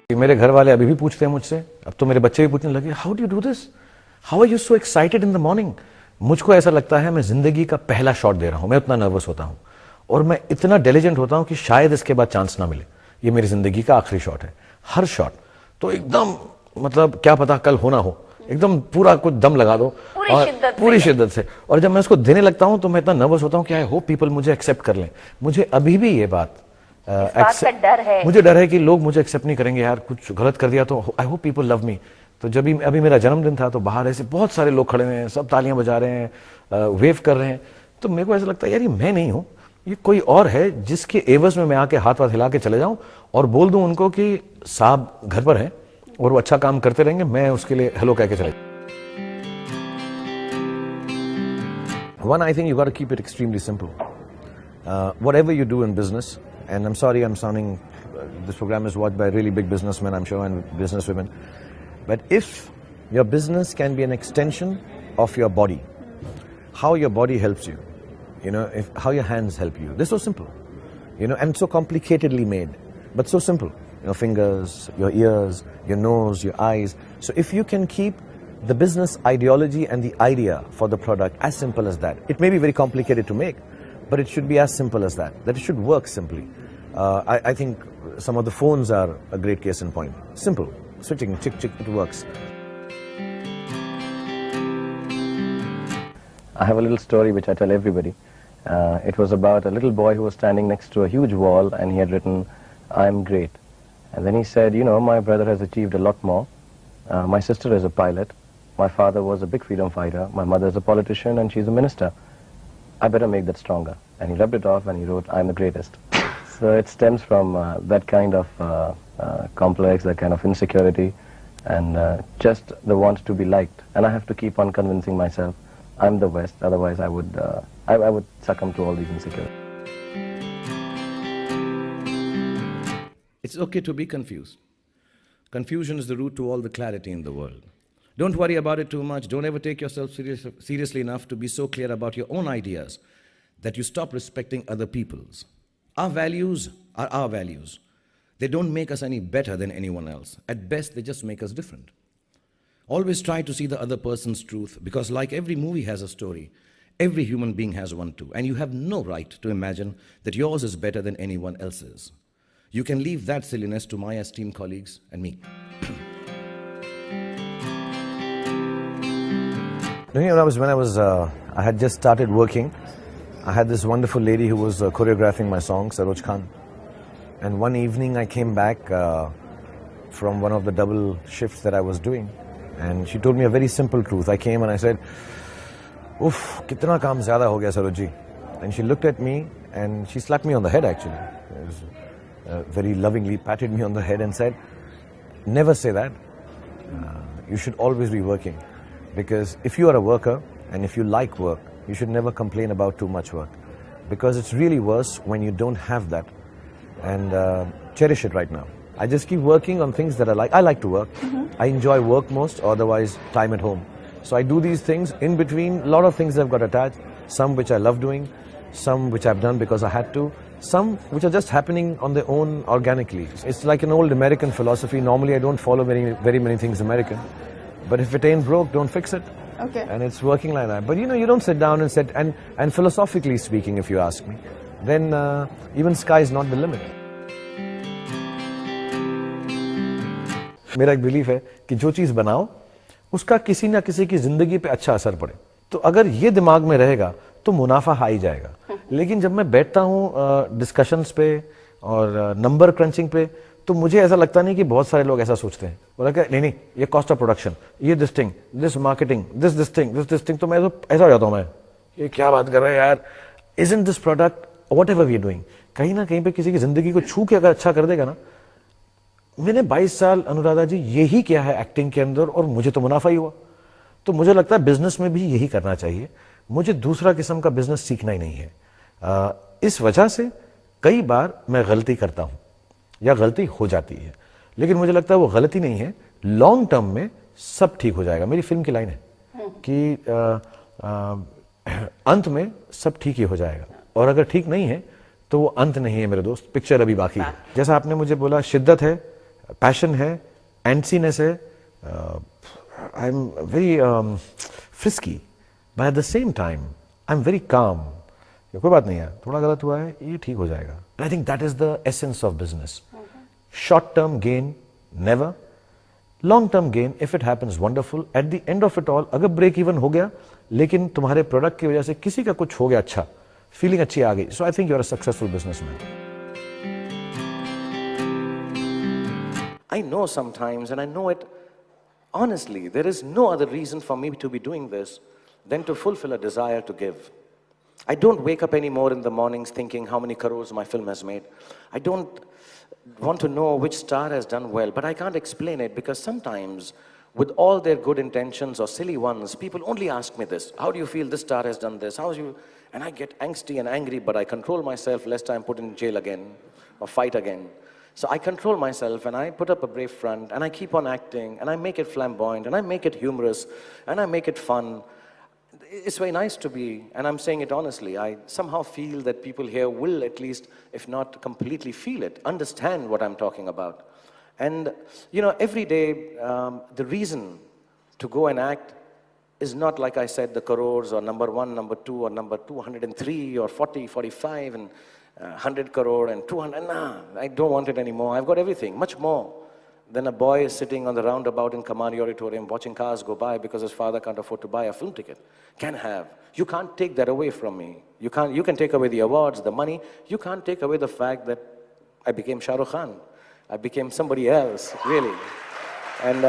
मेरे घर वाले अभी भी पूछते हैं मुझसे, अब तो मेरे बच्चे भी पूछने लगे, how do you do this, how are you so excited in the morning. मुझको ऐसा लगता है मैं जिंदगी का पहला शॉट दे रहा हूं, मैं उतना नर्वस होता हूं और मैं इतना डिलिजेंट होता हूं कि शायद इसके बाद चांस ना मिले। ये मेरी जिंदगी का आखिरी शॉट है। हर शॉट तो एकदम मतलब क्या पता कल होना हो, एकदम पूरा कुछ दम लगा दो और पूरी शिद्दत से। और जब मैं उसको देने लगता हूं तो मैं इतना नर्वस होता हूं कि आई होप पीपल मुझे एक्सेप्ट कर लें। मुझे अभी भी ये बात डर है, मुझे डर है कि लोग मुझे एक्सेप्ट नहीं करेंगे, यार कुछ गलत कर दिया तो I hope people love me. तो जब अभी मेरा जन्मदिन था तो बाहर ऐसे बहुत सारे लोग खड़े हैं, सब तालियां बजा रहे हैं, वेव कर रहे हैं, तो मेरे को ऐसा लगता है यार ये मैं नहीं हूं, ये कोई और है जिसके एवज में मैं आके हाथ वाथ हिला के चले जाऊं और बोल दूं उनको कि साहब घर पर हैं और वो अच्छा काम करते रहेंगे, मैं उसके लिए हेलो कह के चले। One, I think you got to keep it extremely simple. Whatever you do in business, and I'm sorry I'm sounding, this program is watched by really big businessmen, I'm sure, and businesswomen, but if your business can be an extension of your body, how your body helps you, how your hands help you, they're so simple, and so complicatedly made, but so simple. Your fingers, your ears, your nose, your eyes. So if you can keep the business ideology and the idea for the product as simple as that, it may be very complicated to make, but it should be as simple as that it should work simply. I think some of the phones are a great case in point. Simple, switching, chick, chick, it works. I have a little story which I tell everybody. It was about a little boy who was standing next to a huge wall and he had written, "I'm great." And then he said, my brother has achieved a lot more. My sister is a pilot. My father was a big freedom fighter. My mother is a politician and she's a minister. I better make that stronger. And he rubbed it off and he wrote, "I'm the greatest." So it stems from that kind of complex, that kind of insecurity, and just the want to be liked. And I have to keep on convincing myself I'm the best, otherwise I would succumb to all these insecurities. It's okay to be confused. Confusion is the root to all the clarity in the world. Don't worry about it too much. Don't ever take yourself seriously enough to be so clear about your own ideas that you stop respecting other people's. Our values are our values. They don't make us any better than anyone else. At best, they just make us different. Always try to see the other person's truth, because like every movie has a story, every human being has one too, and you have no right to imagine that yours is better than anyone else's. You can leave that silliness to my esteemed colleagues and me. I had just started working. I had this wonderful lady who was choreographing my song, Saroj Khan. And one evening I came back from one of the double shifts that I was doing. And she told me a very simple truth. I came and I said, "Oof, kitna kaam zyada ho gaya, Saroj ji." And she looked at me and she slapped me on the head actually. Very lovingly patted me on the head and said, "Never say that. You should always be working. Because if you are a worker and if you like work, you should never complain about too much work. Because it's really worse when you don't have that. And cherish it right now." I just keep working on things that I like. I like to work. I enjoy work most, otherwise time at home. So I do these things in between. A lot of things I've got attached. Some which I love doing, some which I've done because I had to, some which are just happening on their own organically. It's like an old American philosophy. Normally I don't follow very many things American. But if it ain't broke, don't fix it. Okay. And it's working like that. But you don't sit down and sit, and philosophically speaking, if you ask me, then even sky is not the limit. मेरा एक belief है कि जो चीज बनाओ उसका किसी ना किसी की जिंदगी पे अच्छा असर पड़े। तो अगर ये दिमाग में रहेगा तो मुनाफा आ ही जाएगा। लेकिन जब मैं बैठता हूँ डिस्कशंस पे और नंबर क्रंचिंग पे, तो मुझे ऐसा लगता नहीं कि बहुत सारे लोग ऐसा सोचते हैं। बोला कि नहीं, ये कॉस्ट ऑफ प्रोडक्शन, ये this thing, this marketing, this thing, तो मैं तो ऐसा हो जाता हूँ, मैं ये क्या बात कर रहे हैं यार, isn't this product whatever we are doing, कहीं ना कहीं पे किसी की जिंदगी को छू के अगर अच्छा कर देगा ना। मैंने 22 साल अनुराधा जी यही किया है एक्टिंग के अंदर और मुझे तो मुनाफा ही हुआ। तो मुझे लगता है बिजनेस में भी यही करना चाहिए। मुझे दूसरा किस्म का बिजनेस सीखना ही नहीं है। इस वजह से कई बार मैं गलती करता हूं या गलती हो जाती है, लेकिन मुझे लगता है वो गलती नहीं है। लॉन्ग टर्म में सब ठीक हो जाएगा। मेरी फिल्म की लाइन है कि अंत में सब ठीक ही हो जाएगा, और अगर ठीक नहीं है तो वो अंत नहीं है मेरे दोस्त, पिक्चर अभी बाकी है। जैसा आपने मुझे बोला, शिद्दत है, passion है, antsiness है, I'm very frisky, but at the same time I'm very calm. कोई बात नहीं है, थोड़ा गलत हुआ है, ये ठीक हो जाएगा. And I think that is the essence of business. Short term gain, never. Long term gain, if it happens, wonderful. At the end of it all, अगर break even हो गया, लेकिन तुम्हारे product की वजह से किसी का कुछ हो गया अच्छा, feeling अच्छी आ गई. So I think you are a successful businessman. I know sometimes, and I know it honestly, there is no other reason for me to be doing this than to fulfill a desire to give. I don't wake up anymore in the mornings thinking how many crores my film has made. I don't want to know which star has done well, but I can't explain it because sometimes, with all their good intentions or silly ones, people only ask me this: how do you feel this star has done this? How you? And I get angsty and angry, but I control myself lest I'm put in jail again or fight again. So I control myself and I put up a brave front and I keep on acting and I make it flamboyant and I make it humorous and I make it fun. It's very nice to be, and I'm saying it honestly, I somehow feel that people here will at least, if not completely feel it, understand what I'm talking about. And, you know, every day, the reason to go and act is not, like I said, the crores or number 1, number 2, or number 203 or 40, 45 and 100 crore and 200. Nah, I don't want it anymore. I've got everything, much more than a boy sitting on the roundabout in Kamari Auditorium watching cars go by because his father can't afford to buy a film ticket. Can have. You can't take that away from me. You can take away the awards, the money. You can't take away the fact that I became Shah Rukh Khan. I became somebody else, really. And